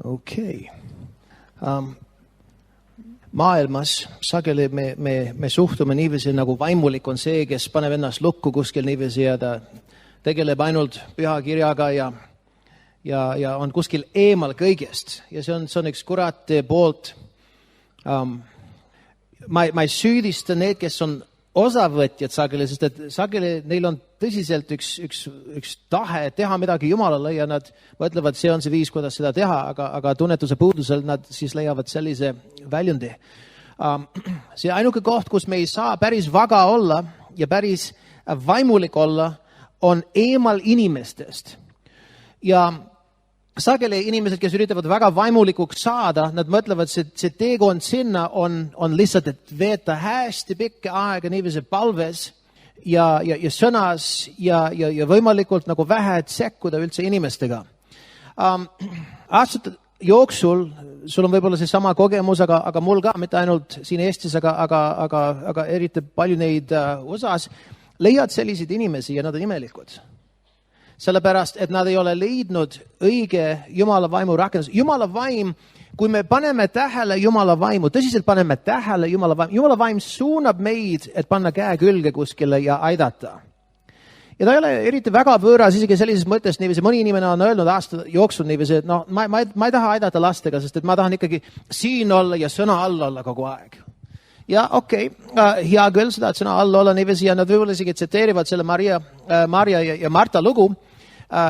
Okei. Maailmas sageli me suhtume niiviisi, nagu vaimulik on see, kes paneb ennast lukku kuskil niiviisi ja ta tegeleb ainult pühakirjaga ja on kuskil eemal kõigest. Ja see on üks kurati poolt. Ma ei süüdista need, kes on osavõtjad sageli, sest et sageli neil on tõsiselt üks tahe teha midagi Jumalale ja nad mõtlevad, see on see viis, kuidas seda teha, aga tunnetuse puudusel nad siis leiavad sellise väljundi. See ainuke koht, kus me ei saa päris vaga olla ja päris vaimulik olla, on eemal inimestest. Ja sageli inimesed, kes üritavad väga vaimulikuks saada, nad mõtlevad, see teekond sinna on lihtsalt, et veeta hästi pikka aega niiviisi palves ja sõnas ja võimalikult nagu vähe, et sekkuda üldse inimestega. Aastate jooksul, sul on võib-olla see sama kogemus, aga mul ka, mitte ainult siin Eestis, aga eriti palju neid osas, leiad selliseid inimesi ja nad on imelikud. Sellepärast, et nad ei ole leidnud õige Jumala vaimu rakendus. Jumala vaim, kui me paneme tähele Jumala vaimu, tõsiselt paneme tähele Jumala vaim suunab meid, et panna käe külge kuskile ja aidata. Ja ta ei ole eriti väga võõras, isegi sellises mõttes niiviisi. Mõni inimene on öelnud aasta jooksul niiviisi, et ma ei taha aidata lastega, sest et ma tahan ikkagi siin olla ja sõna all olla kogu aeg. Ja okei, hea küll seda, et sõna all olla niiviisi ja nad võib-olla isegi tsiteerivad selle Maria ja Marta lugu.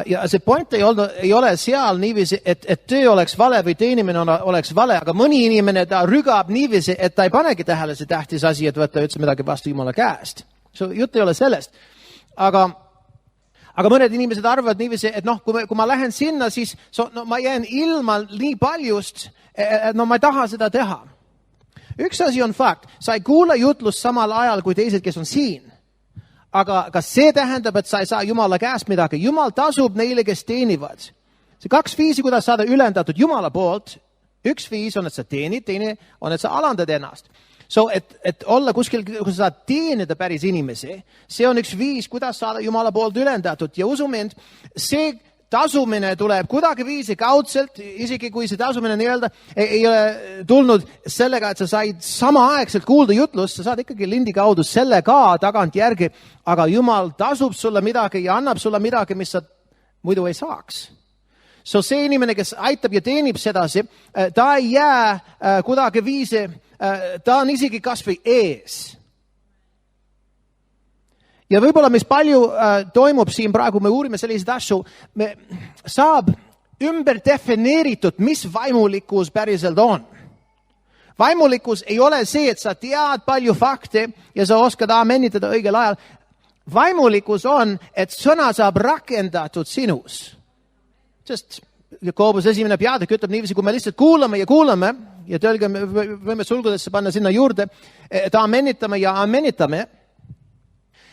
Ja see point ei ole seal niiviisi, et töö oleks vale või teenimine oleks vale, aga mõni inimene ta rügab niiviisi, et ta ei panegi tähele see tähtis asi, et võtta üldse midagi vastu Jumala käest. Jutt ei ole sellest. Aga mõned inimesed arvavad niiviisi, et kui ma lähen sinna, siis ma jään ilma nii paljust, ma ei taha seda teha. Üks asi on fakt, sa ei kuule jutlust samal ajal kui teised, kes on siin. Aga see tähendab, et sa ei saa Jumala käest midagi. Jumal tasub neile, kes teenivad. See 2 viisi, kuidas saada ülendatud Jumala poolt. 1 viis on, et sa teenid, teine on, et sa alandad ennast. Et olla kuskil, kus sa saad teenida päris inimesi, see on 1 viis, kuidas saada Jumala poolt ülendatud. Ja usu mind, see tasumine tuleb kuidagi viisi kaudselt, isegi kui see tasumine nii-öelda ei ole tulnud sellega, et sa said samaaegselt kuulda jutlust, sa saad ikkagi lindi kaudu selle ka tagant järgi, aga Jumal tasub sulle midagi ja annab sulle midagi, mis sa muidu ei saaks. See inimene, kes aitab ja teenib sedasi, ta ei jää kuidagi viisi, ta on isegi kasvõi ees. Ja võib-olla, mis palju toimub siin praegu, me uurime selliseid asju, me saab ümber defineeritud, mis vaimulikkus päriselt on. Vaimulikkus ei ole see, et sa tead palju fakte ja sa oskad amenitada õigel ajal. Vaimulikkus on, et sõna saab rakendatud sinus. Sest Jakobus 1. peatükk ütleb niiviisi, kui me lihtsalt kuulame ja tõlgeme, võime sulgudesse panna sinna juurde, et amenitame ja amenitame.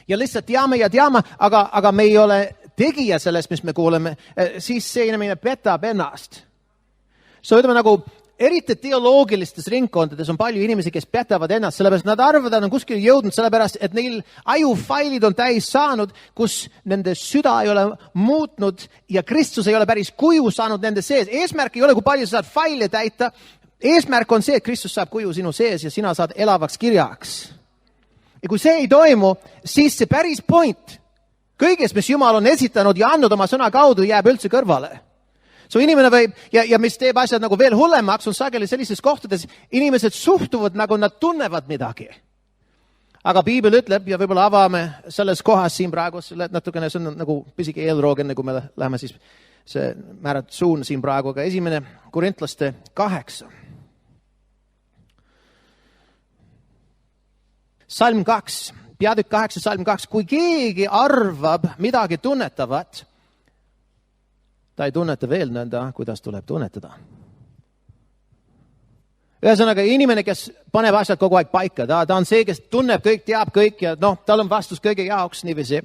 Ja lihtsalt teame, aga me ei ole tegija sellest, mis me kuuleme, siis see inimene petab ennast. Ütleme nagu, eriti teoloogilistes ringkondades on palju inimesi, kes petavad ennast, sellepärast nad arvavad, nad on kuskil jõudnud, sellepärast, et neil ajufailid on täis saanud, kus nende süda ei ole muutnud ja Kristus ei ole päris kuju saanud nende sees. Eesmärk ei ole, kui palju sa saad faile täita. Eesmärk on see, et Kristus saab kuju sinu sees ja sina saad elavaks kirjaks. Ja kui see ei toimu, siis see päris point kõigest, mis Jumal on esitanud ja andnud oma sõna kaudu, jääb üldse kõrvale. Inimene võib, ja mis teeb asjad nagu veel hullemaks, on sageli sellises kohtades, inimesed suhtuvad nagu nad tunnevad midagi. Aga Piibel ütleb, ja võib-olla avame selles kohas siin praegu, natukene see on nagu pisike eelroog, enne kui me läheme siis see määratud suun siin praegu, aga 1. Korintlaste 8. Salm 2, peatükk 8, salm 2. Kui keegi arvab midagi tunnetavat, ta ei tunneta veel nõnda, kuidas tuleb tunnetada. Ühesõnaga, inimene, kes paneb asjad kogu aeg paika, ta on see, kes tunneb kõik, teab kõik ja tal on vastus kõige jaoks niiviisi.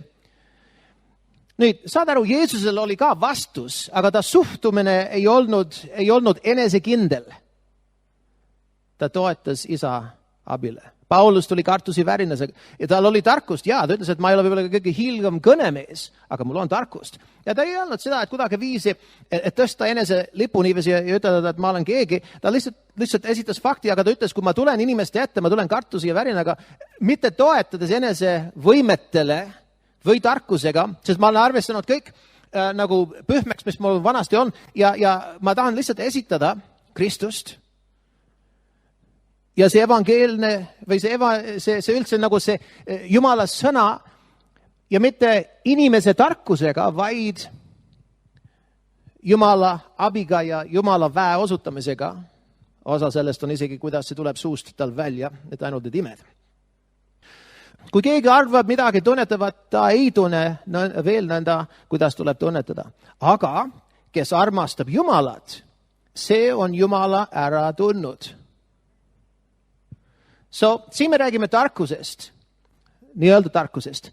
Nüüd, saad aru, Jeesusel oli ka vastus, aga ta suhtumine ei olnud enesekindel. Ta toetas isa abile. Paulus tuli kartusi värinasega ja tal oli tarkust. Ja ta ütles, et ma ei ole võib-olla kõige hiilgam kõnemees, aga mul on tarkust. Ja ta ei öelnud seda, et kuidagi viisi, et tõsta enese lipu niiviisi ja ütelda, et ma olen keegi. Ta lihtsalt esitas fakti, aga ta ütles, kui ma tulen inimeste ette, ma tulen kartusi ja värinaga, mitte toetades enese võimetele või tarkusega, sest ma olen arvestanud kõik nagu pühmeks, mis mul vanasti on ja ma tahan lihtsalt esitada Kristust. Ja see evangeelne või see üldse nagu see Jumala sõna ja mitte inimese tarkusega, vaid Jumala abiga ja Jumala väe osutamisega. Osa sellest on isegi, kuidas see tuleb suust tal välja, et ainult need imed. Kui keegi arvab midagi tunnetavat, ta ei tunne veel nõnda, kuidas tuleb tunnetada. Aga kes armastab Jumalat, see on Jumala ära tundnud. Siin me räägime tarkusest, nii-öelda tarkusest.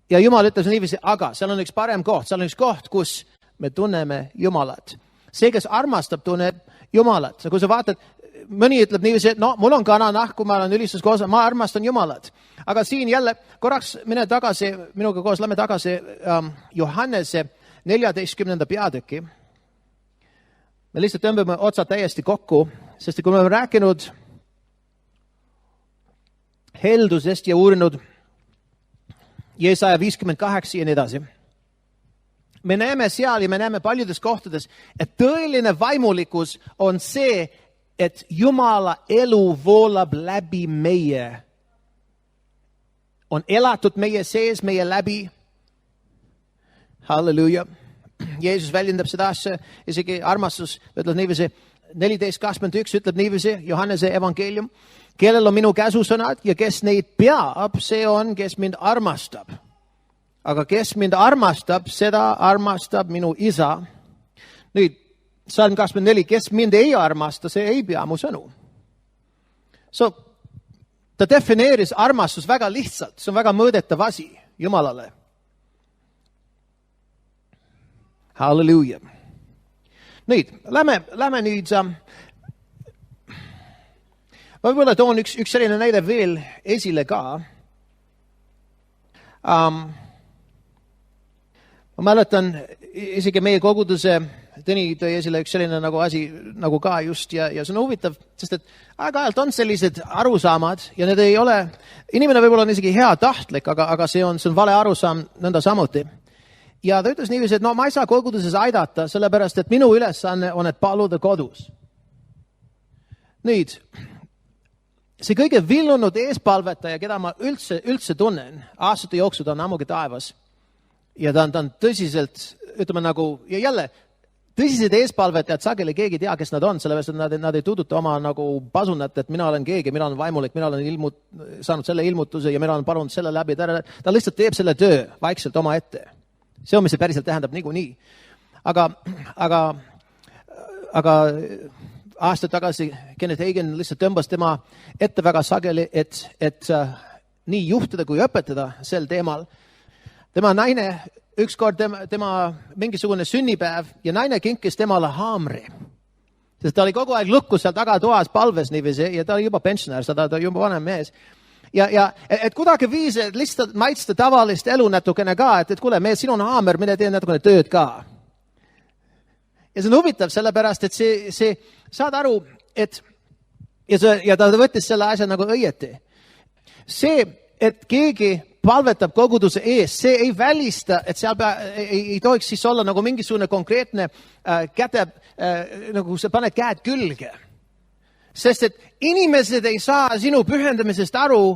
Ja Jumal ütles niiviisi, aga seal on üks parem koht, seal on üks koht, kus me tunneme Jumalat. See, kes armastab, tunneb Jumalat. Kui sa vaatad, mõni ütleb niiviisi, et no, mul on kananahk, kui ma olen ülistuskoos, ma armastan Jumalat. Aga siin jälle korraks mine tagasi, minuga koos lähme tagasi Johannese 14. peatüki. Me lihtsalt tõmbame otsad täiesti kokku, sest kui me oleme rääkinud heldusest ja uurinud Jesaja 58 ja nii edasi. Me näeme seal ja me näeme paljudes kohtades, et tõeline vaimulikkus on see, et Jumala elu voolab läbi meie. On elatud meie sees, meie läbi. Halleluja. Jeesus väljendab seda asja, isegi armastus, ütleb niiviisi, 14.21 ütleb niiviisi, Johannese evangeelium. Kellel on minu käsusõnad ja kes neid peab, see on, kes mind armastab. Aga kes mind armastab, seda armastab minu isa. Nüüd, Salm 24, kes mind ei armasta, see ei pea mu sõnu. Ta defineeris armastus väga lihtsalt, see on väga mõõdetav asi Jumalale. Halleluja. Nüüd, lähme nüüd... Ma võib-olla toon üks selline näide veel esile ka. Ma mäletan isegi meie koguduse, Tõni tõi esile üks selline nagu asi nagu ka just ja see on huvitav, sest et aeg-ajalt on sellised arusaamad ja need ei ole, inimene võib-olla on isegi hea tahtlik, aga see on vale arusaam nõnda samuti. Ja ta ütles niiviisi, et no ma ei saa koguduses aidata, sellepärast et minu ülesanne on, et paluda kodus. Nüüd, see kõige villunud eespalvetaja, keda ma üldse tunnen, aastate jooksul ta on ammugi taevas. Ja ta on tõsiselt, ütleme nagu, ja jälle, tõsised eespalvetajad, sageli keegi tea, kes nad on, sellepärast, et nad ei tuduta oma nagu pasunat, et mina olen keegi, mina olen vaimulik, mina olen saanud selle ilmutuse ja mina olen palunud selle läbi. Ta lihtsalt teeb selle töö vaikselt oma ette. See on, mis see päriselt tähendab niikuinii. Aga aasta tagasi Kenneth Hagin lihtsalt tõmbas tema ette väga sageli, et nii juhtida kui õpetada sel teemal. Tema naine, ükskord tema mingisugune sünnipäev ja naine kinkis temale haamri. Sest ta oli kogu aeg lukkus seal tagatoas palves niiviisi ja ta oli juba pensionär, ta oli juba vanem mees. Ja et kuidagi viis, et lihtsalt maitsta tavalist elu natukene ka, et kuule, mees, sinu on haamer, mine tee natukene tööd ka. Ja see on huvitav, sellepärast, et see saad aru, et ja ta võttis selle asja nagu õieti. See, et keegi palvetab koguduse ees, see ei välista, et seal ei tohiks siis olla nagu mingisugune konkreetne nagu sa paned käed külge. Sest et inimesed ei saa sinu pühendamisest aru,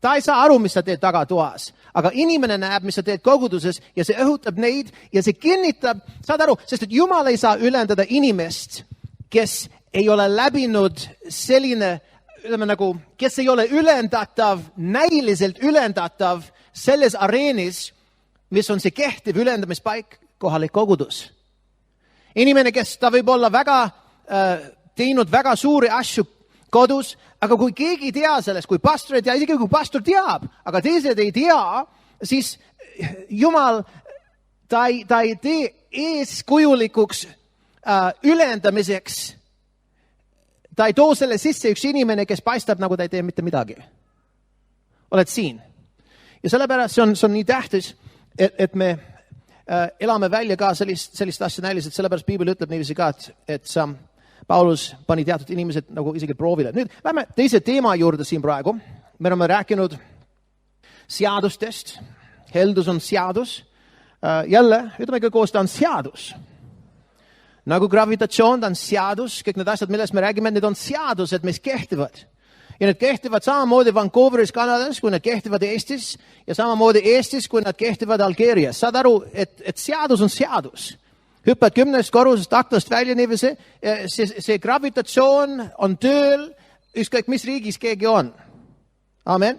ta ei saa aru, mis sa teed tagatoas. Aga inimene näeb, mis sa teed koguduses ja see õhutab neid ja see kinnitab, saad aru, sest et Jumal ei saa ülendada inimest, kes ei ole läbinud selline, ütleme nagu, kes ei ole ülendatav, näiliselt ülendatav selles areenis, mis on see kehtiv ülendamispaik, kohalik kogudus. Inimene, kes ta võib olla väga teinud väga suuri asju kodus, aga kui keegi ei tea sellest, kui pastor ei tea, isegi kui pastor teab, aga teised ei tea, siis Jumal, ta ei tee eeskujulikuks ülendamiseks. Ta ei too selle sisse üks inimene, kes paistab, nagu ta ei tee mitte midagi. oled siin. Ja sellepärast see on nii tähtis, et me elame välja ka sellist asja näiliselt, sellepärast Piibel ütleb niiviisi ka, et Paulus pani teatud inimesed nagu isegi proovile. Nüüd lähme teise teema juurde siin praegu. Me oleme rääkinud seadustest. Heldus on seadus. Jälle, ütleme koos, ta on seadus. Nagu gravitatsioon, ta on seadus. Kõik need asjad, millest me räägime, need on seadused, mis kehtivad. Ja need kehtivad samamoodi Vancouveris, Kanadas, kui need kehtivad Eestis ja samamoodi Eestis, kui nad kehtivad Algeerias. Saad aru, et seadus on seadus. Hüppad 10. korrusest aknast välja niiviisi, see gravitatsioon on tööl, ükskõik mis riigis keegi on. Amen.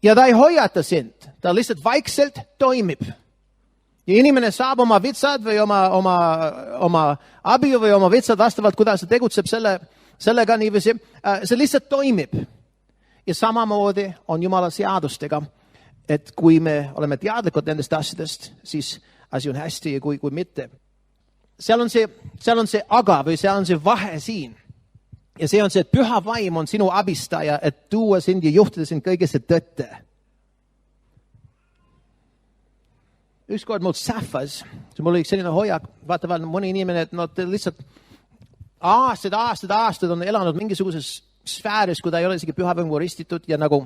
Ja ta ei hoiata sind, ta lihtsalt vaikselt toimib. Ja inimene saab oma vitsad või oma abiu või oma vitsad vastavalt, kuidas ta tegutseb sellega niiviisi. See lihtsalt toimib. Ja samamoodi on Jumala seadustega, et kui me oleme teadlikud nendest asjadest, siis asi on hästi ja kui mitte. Seal on see aga või seal on see vahe siin. Ja see on see, et püha vaim on sinu abistaja, et tuua sind ja juhtida sind kõigesse tõtte. Ükskord mul sähvas, mul oli selline hoiak, vaata veel mõni inimene, et te lihtsalt aastad on elanud mingisuguses sfääris, kui ta ei ole isegi püha vaimuga ristitud ja nagu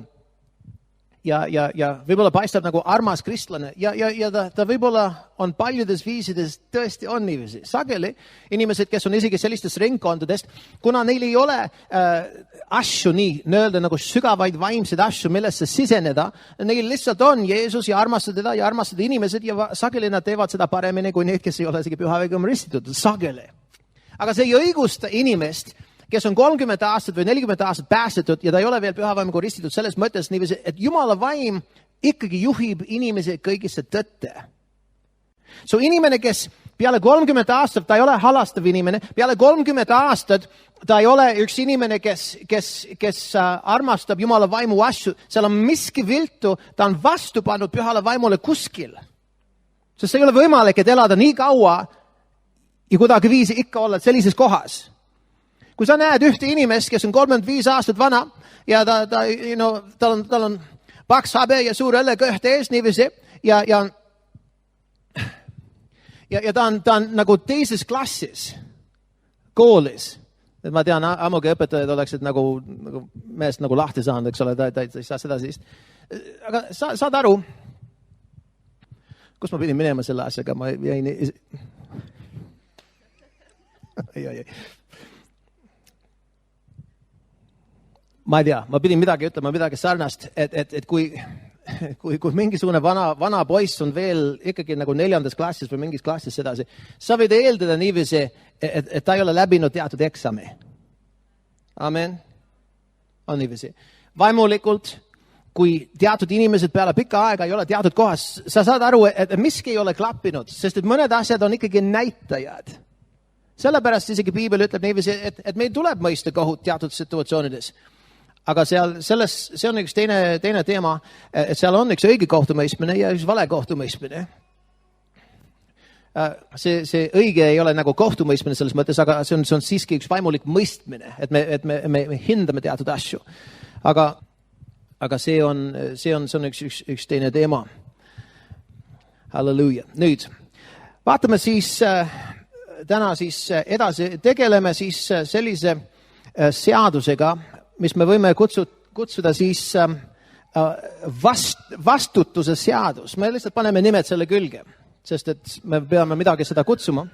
ja võib-olla paistab nagu armas kristlane ja ta võib-olla on paljudes viisides tõesti on niiviisi. Sageli inimesed, kes on isegi sellistest ringkondadest, kuna neil ei ole asju nii-öelda nagu sügavaid vaimseid asju, millesse siseneda, neil lihtsalt on Jeesus ja armastada teda ja armastada inimesed ja sageli nad teevad seda paremini kui need, kes ei ole isegi püha vaimuga ristitud. Sageli. Aga see ei õigusta inimest, kes on 30 aastat või 40 aastat päästetud ja ta ei ole veel püha vaimuga ristitud selles mõttes niiviisi, et Jumala vaim ikkagi juhib inimese kõigisse tõtte. So inimene, kes peale 30 aastat, ta ei ole halastav inimene, peale 30 aastat ta ei ole üks inimene, kes armastab Jumala vaimu asju, seal on miski viltu, ta on vastu pannud pühale vaimule kuskil. Sest see ei ole võimalik, et elada nii kaua ja kuidagi viisi ikka olla sellises kohas. Kui sa näed ühte inimest, kes on 35 aastat vana ja tal on paks habe ja suur õllekõht ees niiviisi ja ta on nagu teises klassis koolis. Et ma tean, ammugi õpetajad oleksid nagu meest nagu lahti saanud, eks ole, ta ei saa seda siis. Aga saad aru, kus ma pidin minema selle asjaga? Ma jäin... Ma ei tea, ma pidin midagi ütlema, midagi sarnast, et kui mingisugune vana poiss on veel ikkagi nagu 4. klassis või mingis klassis sedasi, sa võid eeldada niiviisi, et ta ei ole läbinud teatud eksami. Amen. On niiviisi. Vaimulikult, kui teatud inimesed peale pikka aega ei ole teatud kohas, sa saad aru, et miski ei ole klappinud, sest et mõned asjad on ikkagi näitajad. Sellepärast isegi Piibel ütleb niiviisi, et meil tuleb mõista kohut teatud situatsioonides. Aga see on üks teine teema, et seal on üks õige kohtumõistmine ja üks vale kohtumõistmine. See õige ei ole nagu kohtumõistmine selles mõttes, aga see on siiski üks vaimulik mõistmine, et me hindame teatud asju. Aga see on üks teine teema. Halleluuja. Nüüd, vaatame siis täna siis edasi, tegeleme siis sellise seadusega, mis me võime kutsuda siis vastutuse seadus. Me lihtsalt paneme nimed selle külge, sest et me peame midagi seda kutsuma.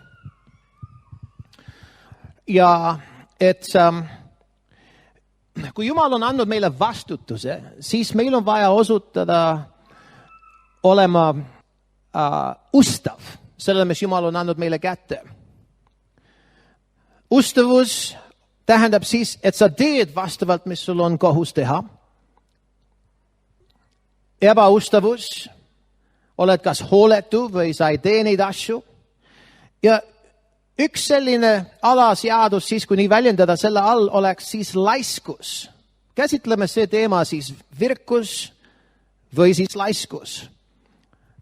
Ja et kui Jumal on andnud meile vastutuse, siis meil on vaja osutada olema ustav sellele, mis Jumal on andnud meile kätte. Ustavus tähendab siis, et sa teed vastavalt, mis sul on kohus teha. Ebaustavus, oled kas hooletu või sa ei tee neid asju. Ja üks selline alaseadus siis, kui nii väljendada, selle all oleks siis laiskus. Käsitleme see teema siis virkus või siis laiskus.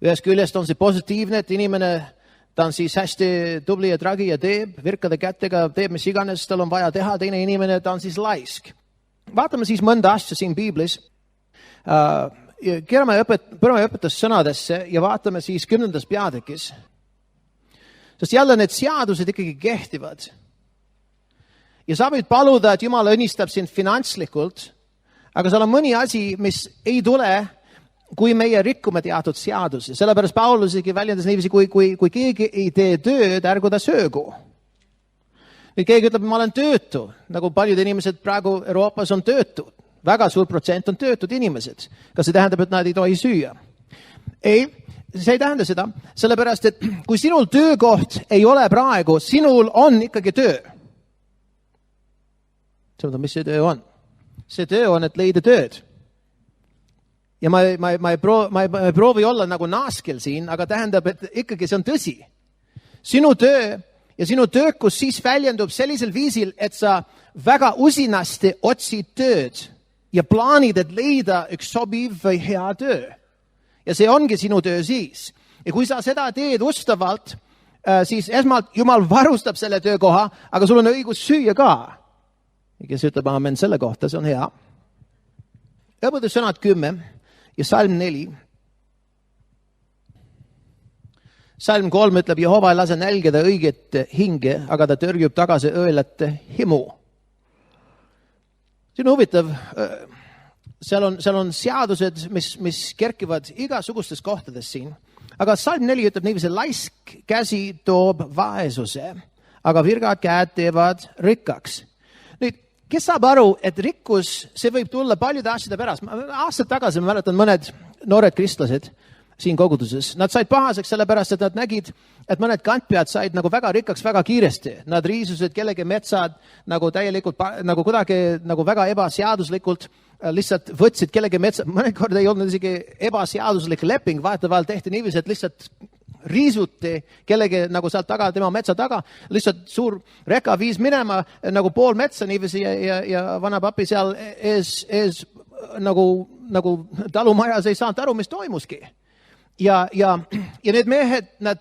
Ühest küljest on see positiivne, et inimene ta on siis hästi tubli ja tragi ja teeb, virkade kättega teeb, mis iganes tal on vaja teha, teine inimene, ta on siis laisk. Vaatame siis mõnda asja siin Piiblis. Keerame õpetussõnadesse ja vaatame siis 10. peatükis. Sest jälle need seadused ikkagi kehtivad. Ja sa võid paluda, et Jumal õnnistab sind finantslikult, aga seal on mõni asi, mis ei tule, kui meie rikkume teatud seadusi. Sellepärast Paulus ikkagi väljendas niiviisi, kui keegi ei tee tööd, ärgu ta söögu. Nüüd keegi ütleb, ma olen töötu, nagu paljud inimesed praegu Euroopas on töötud. Väga suur protsent on töötud inimesed. Kas see tähendab, et nad ei tohi süüa? Ei, see ei tähenda seda, sellepärast, et kui sinul töökoht ei ole praegu, sinul on ikkagi töö. Mis see töö on? See töö on, et leida tööd. Ja ma ei proovi olla nagu naaskel siin, aga tähendab, et ikkagi see on tõsi. Sinu töö ja sinu töökus siis väljendub sellisel viisil, et sa väga usinasti otsid tööd ja plaanid, et leida üks sobiv või hea töö. Ja see ongi sinu töö siis. Ja kui sa seda teed ustavalt, siis esmalt Jumal varustab selle töökoha, aga sul on õigus süüa ka. Ja kes ütleb amen selle kohta, see on hea. Õpetussõnad 10 ja salm 4. Salm 3 ütleb, Jehova ei lase nälgida õiget hinge, aga ta tõrjub tagasi õelate himu. See on huvitav. Seal on seadused, mis kerkivad igasugustes kohtades siin. Aga salm 4 ütleb niiviisi, laisk käsi toob vaesuse, aga virgad käed teevad rikkaks. Nüüd, kes saab aru, et rikkus, see võib tulla paljude asjade pärast. Aastad tagasi ma mäletan mõned noored kristlased siin koguduses. Nad said pahaseks sellepärast, et nad nägid, et mõned kantpead said nagu väga rikkaks väga kiiresti. Nad riisusid kellegi metsad nagu täielikult, nagu kuidagi nagu väga ebaseaduslikult lihtsalt võtsid kellegi metsad. Mõned kord ei olnud isegi ebaseaduslik leping, vahetevahel tehti niiviisi, et lihtsalt riisuti kellegi nagu sealt taga, tema metsa taga, lihtsalt suur reka viis minema nagu pool metsa niiviisi ja vana papi seal ees nagu talumajas ei saanud aru, mis toimuski. Ja need mehed, nad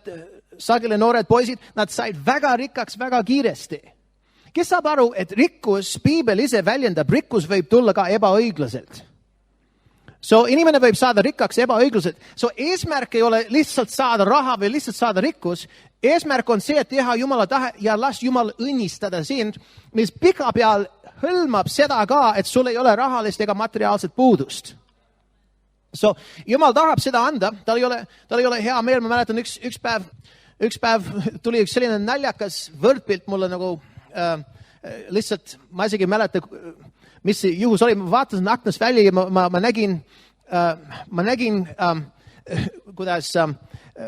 sageli noored poisid, nad said väga rikkaks väga kiiresti. Kes saab aru, et rikkus, Piibel ise väljendab, rikkus võib tulla ka ebaõiglaselt. So inimene võib saada rikkaks ebaõiglaselt. So eesmärk ei ole lihtsalt saada raha või lihtsalt saada rikkus. Eesmärk on see, et teha Jumala tahe ja las Jumal õnnistada sind, mis pika peal hõlmab seda ka, et sul ei ole rahalist ega materiaalset puudust. So, Jumal tahab seda anda, tal ei ole hea meel, ma mäletan üks päev tuli üks selline naljakas võrdpilt mulle nagu lihtsalt, ma isegi ei mäleta, mis see juhus oli, ma vaatasin aknast välja ja ma nägin, kuidas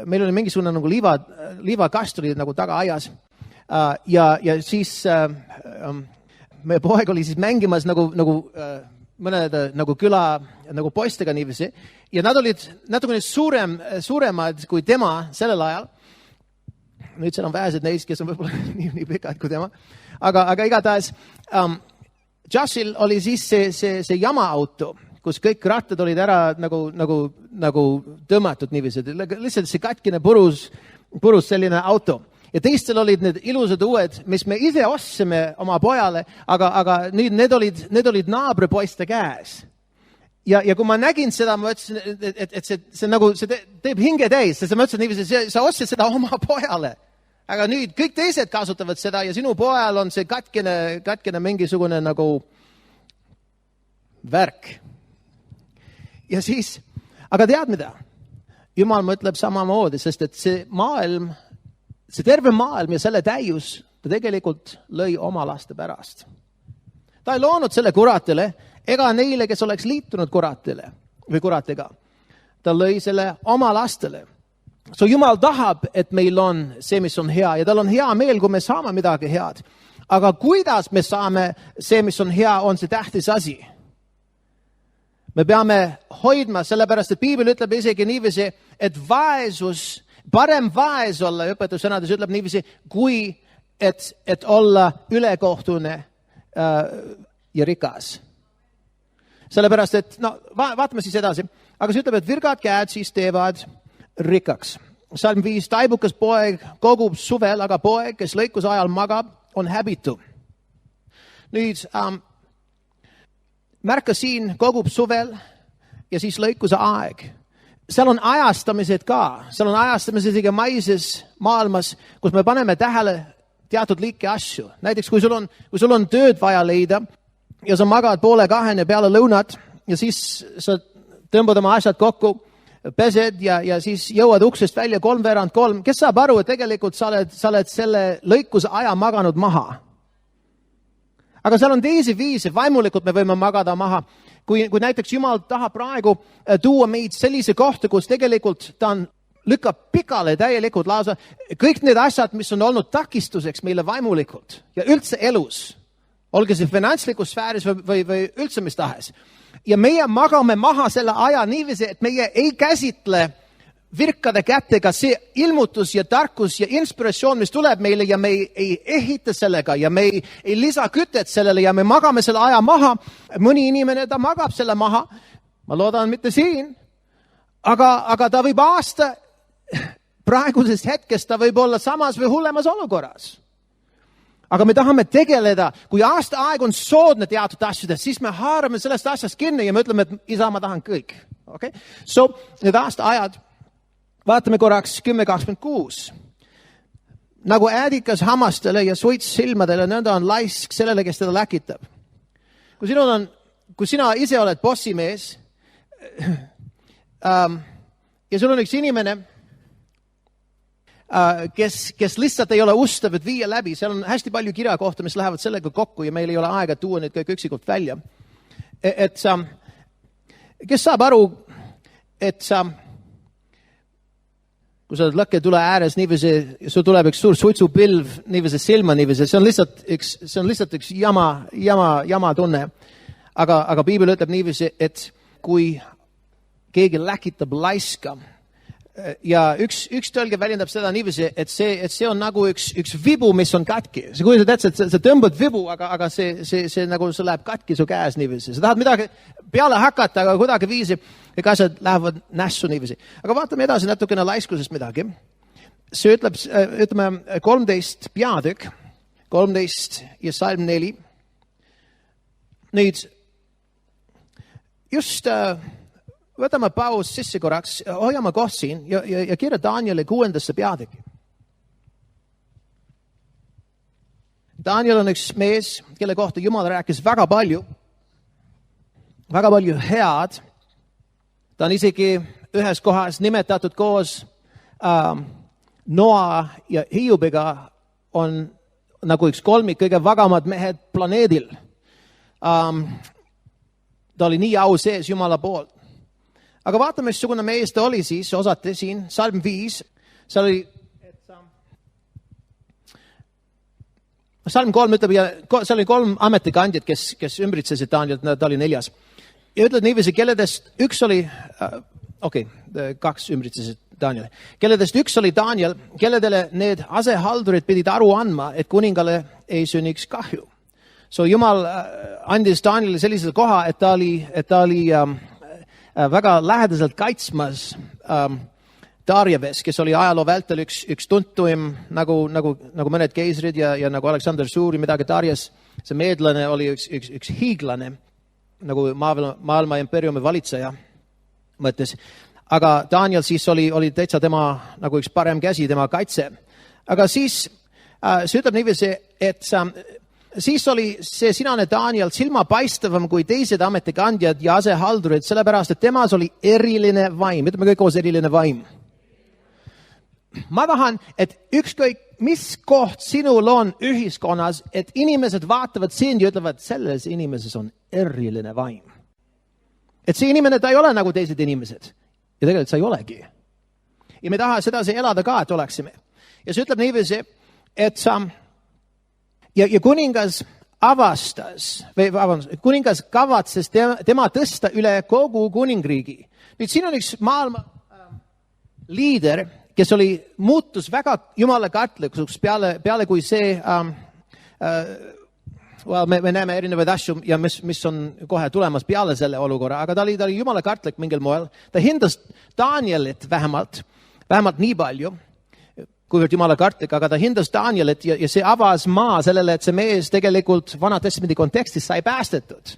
meil oli mingisugune nagu liivakast oli nagu tagaaias ja siis meie poeg oli siis mängimas nagu mõnede nagu küla nagu poistega niiviisi ja nad olid natukene suuremad kui tema sellel ajal. Nüüd seal on vähesed neist, kes on võib-olla nii pikad kui tema. Aga igatahes Joshil oli siis see jama-auto, kus kõik rattad olid ära nagu tõmmatud niiviisi. Lihtsalt see katkine purus selline auto. Ja teistel olid need ilusad uued, mis me ise ostsime oma pojale, aga nüüd need olid naabripoiste käes. Ja kui ma nägin seda, ma ütlesin, et see teeb hinge täis, sest ma ütlesin niiviisi, sa ostsid seda oma pojale. Aga nüüd kõik teised kasutavad seda ja sinu pojal on see katkine mingisugune nagu värk. Ja siis, aga tead mida? Jumal mõtleb samamoodi, sest et see terve maailm ja selle täius, ta tegelikult lõi oma laste pärast. Ta ei loonud selle kuratile ega neile, kes oleks liitunud kuratile või kuratiga. Ta lõi selle oma lastele. So Jumal tahab, et meil on see, mis on hea ja tal on hea meel, kui me saame midagi head. Aga kuidas me saame see, mis on hea, on see tähtis asi. Me peame hoidma, sellepärast, et Piibel ütleb isegi niiviisi, et parem vaes olla, õpetussõnades ütleb niiviisi, kui et olla ülekohtune ja rikas. Sellepärast, et vaatame siis edasi. Aga see ütleb, et virgad käed siis teevad rikkaks. Salm 5, taibukas poeg kogub suvel, aga poeg, kes lõikuse ajal magab, on häbitu. Nüüd, märka siin kogub suvel ja siis lõikuse aeg. Seal on ajastamised ka, seal on ajastamised isegi maises maailmas, kus me paneme tähele teatud liiki asju. Näiteks kui sul on tööd vaja leida ja sa magad 1:30 peale lõunat ja siis sa tõmbad oma asjad kokku, pesed ja siis jõuad uksest välja 2:45. Kes saab aru, et tegelikult sa oled selle lõikuse aja maganud maha? Aga seal on teisi viise, vaimulikult me võime magada maha. Kui näiteks Jumal tahab praegu tuua meid sellise kohta, kus tegelikult ta lükkab pikale täielikult lausa kõik need asjad, mis on olnud takistuseks meile vaimulikult ja üldse elus, olge see finantslikus sfääris või üldse mis tahes. Ja meie magame maha selle aja niiviisi, et meie ei käsitle virkade kätega see ilmutus ja tarkus ja inspiratsioon, mis tuleb meile ja me ei ehita sellega ja me ei lisa kütet sellele ja me magame selle aja maha. Mõni inimene, ta magab selle maha, ma loodan mitte siin, aga ta võib aasta praegusest hetkest, ta võib olla samas või hullemas olukorras. Aga me tahame tegeleda, kui aasta aeg on soodne teatud asjades, siis me haarame sellest asjast kinni ja me ütleme, et isa, ma tahan kõik. Okay? So, need aasta ajad, vaatame korraks 10:26. Nagu äädikas hammastele ja suits silmadele, nõnda on laisk sellele, kes teda läkitab. Kui sina ise oled bossimees ja sul on üks inimene, kes lihtsalt ei ole ustav, et viia läbi, seal on hästi palju kirjakohta, mis lähevad sellega kokku ja meil ei ole aega tuua neid kõik üksikult välja. Kes saab aru, et kui sa oled lõkketule ääres niiviisi, sul tuleb üks suur suitsupilv niiviisi silma niiviisi, see on lihtsalt üks jama tunne. Aga Piibel ütleb niiviisi, et kui keegi läkitab laiska, ja üks tõlge väljendab seda niiviisi, et see on nagu üks vibu, mis on katki. See kui sa tead, et sa tõmbad vibu, aga see nagu see läheb katki su käes niiviisi. Sa tahad midagi peale hakata, aga kuidagi viisi, kõik asjad lähevad nässu niiviisi. Aga vaatame edasi natukene laiskusest midagi. See ütleb, ütleme 13 peatükk, 13 ja salm 4. Nüüd, just võtame paus sisse korraks, hoiame koht siin ja kirja Danieli 6. peatükki. Daniel on üks mees, kelle kohta Jumal rääkis väga palju head. Ta on isegi ühes kohas nimetatud koos Noa ja Hiobiga on nagu üks kolmik kõige vagamad mehed planeedil. Ta oli nii au sees Jumala poolt. Aga vaatame, missugune mees ta oli siis, osati siin, salm 5, seal oli, salm 3 ütleb, ja seal oli 3 ametikandjad, kes ümbritsesid Daniel, ta oli 4. Ja ütled niiviisi, kelledest üks oli, 2 ümbritsesid Daniel, kelledest üks oli Daniel, kelledele need asehaldurid pidid aru andma, et kuningale ei sünniks kahju. So Jumal andis Danielile sellise koha, et ta oli väga lähedaselt kaitsmas Darjaves, kes oli ajaloo vältel üks tuntuim nagu mõned keisrid ja nagu Aleksander Suuri, midagi Darjas, see meedlane oli üks hiiglane, nagu maailma impeeriumi valitseja mõttes. Aga Daniel siis oli täitsa tema nagu üks parem käsi, tema kaitse. Aga siis see ütleb niiviisi, et siis oli see sinane Daniel silmapaistavam kui teised ametikandjad ja asehaldurid, sellepärast, et temas oli eriline vaim. Ütleme kõik koos eriline vaim. Ma tahan, et ükskõik mis koht sinul on ühiskonnas, et inimesed vaatavad sind ja ütlevad, selles inimeses on eriline vaim. Et see inimene, ta ei ole nagu teised inimesed. Ja tegelikult sa ei olegi. Ja me taha sedasi elada ka, et oleksime. Ja see ütleb niiviisi, et ja kuningas avastas, kuningas kavatses tema tõsta üle kogu kuningriigi. Nüüd siin on üks maailma liider, kes muutus väga Jumala kartlikuks peale kui see, me näeme erinevaid asju ja mis on kohe tulemas peale selle olukorra, aga ta oli Jumala kartlik mingil moel. Ta hindas Danielit vähemalt nii palju, kuivõrd Jumala kartlik, aga ta hindas Danielit ja see avas maa sellele, et see mees tegelikult Vana Testamendi kontekstis sai päästetud.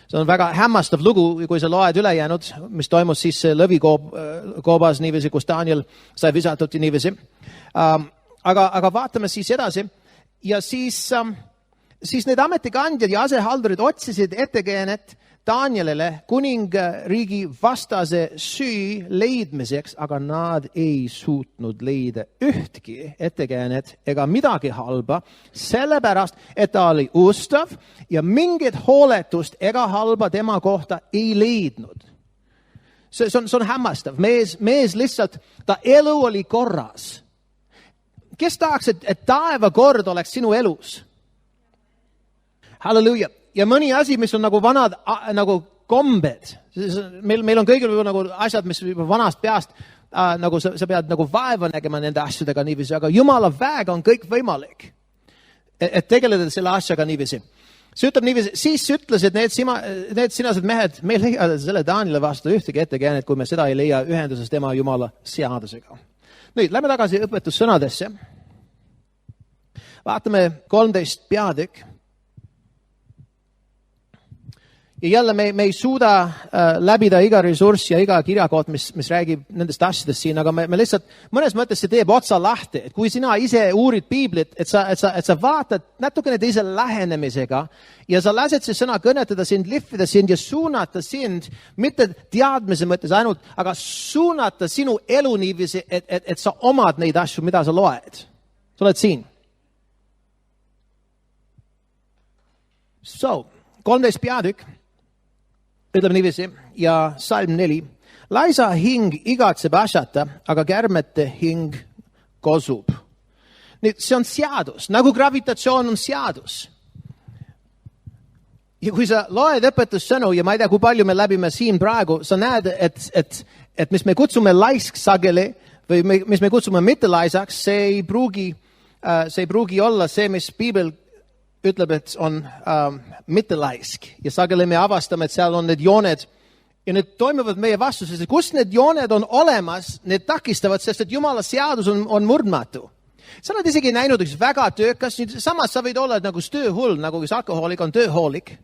See on väga hämmastav lugu, kui sa loed ülejäänud, mis toimus siis lõvikoobas niiviisi, kus Daniel sai visatud ja niiviisi. Aga vaatame siis edasi. Ja siis need ametikandjad ja asehaldurid otsisid ettekäänet Danielile kuningriigi vastase süü leidmiseks, aga nad ei suutnud leida ühtki ettekäänet ega midagi halba, sellepärast, et ta oli ustav ja mingit hooletust ega halba tema kohta ei leidnud. See on hämmastav. Mees lihtsalt, ta elu oli korras. Kes tahaks, et taeva kord oleks sinu elus? Halleluja. Ja mõni asi, mis on nagu vanad nagu kombed. Meil on kõigil nagu asjad, mis vanast peast, nagu sa pead nagu vaeva nägema nende asjadega niiviisi, aga Jumala väega on kõik võimalik, et tegeleda selle asjaga niiviisi. See ütleb niiviisi, siis ütlesid need sinased mehed, me ei leia selle Daniele vastu ühtegi ettekäänet, kui me seda ei leia ühenduses tema Jumala seadusega. Nüüd, lähme tagasi õpetussõnadesse. Vaatame 13 peatükk. Ja jälle me ei suuda läbida iga ressurss ja iga kirjakoht, mis räägib nendest asjadest siin, aga me lihtsalt mõnes mõttes see teeb otsa lahti, et kui sina ise uurid piiblit, et sa vaatad natukene teise lähenemisega ja sa lased see sõna kõnetada sind, lihvida sind ja suunata sind, mitte teadmise mõttes ainult, aga suunata sinu elu niiviisi, et sa omad neid asju, mida sa loed. Sa oled siin. So, 13 peatükk. Ütleb niiviisi, ja salm 4. Laisa hing igatseb asjata, aga kärmete hing kosub. Nüüd, see on seadus, nagu gravitatsioon on seadus. Ja kui sa loed õpetussõnu, ja ma ei tea, kui palju me läbime siin praegu, sa näed, et mis me kutsume laisk sageli, või mis me kutsume mitte laisaks, see ei pruugi olla see, mis piibel ütleb, et on mitte laisk. Ja sageli me avastame, et seal on need jooned ja need toimuvad meie vastuses. Kus need jooned on olemas, need takistavad, sest et Jumala seadus on murdmatu. Sa oled isegi näinud üks väga töökas, samas sa võid olla nagu tööhull, nagu üks alkohoolik on tööhoolik.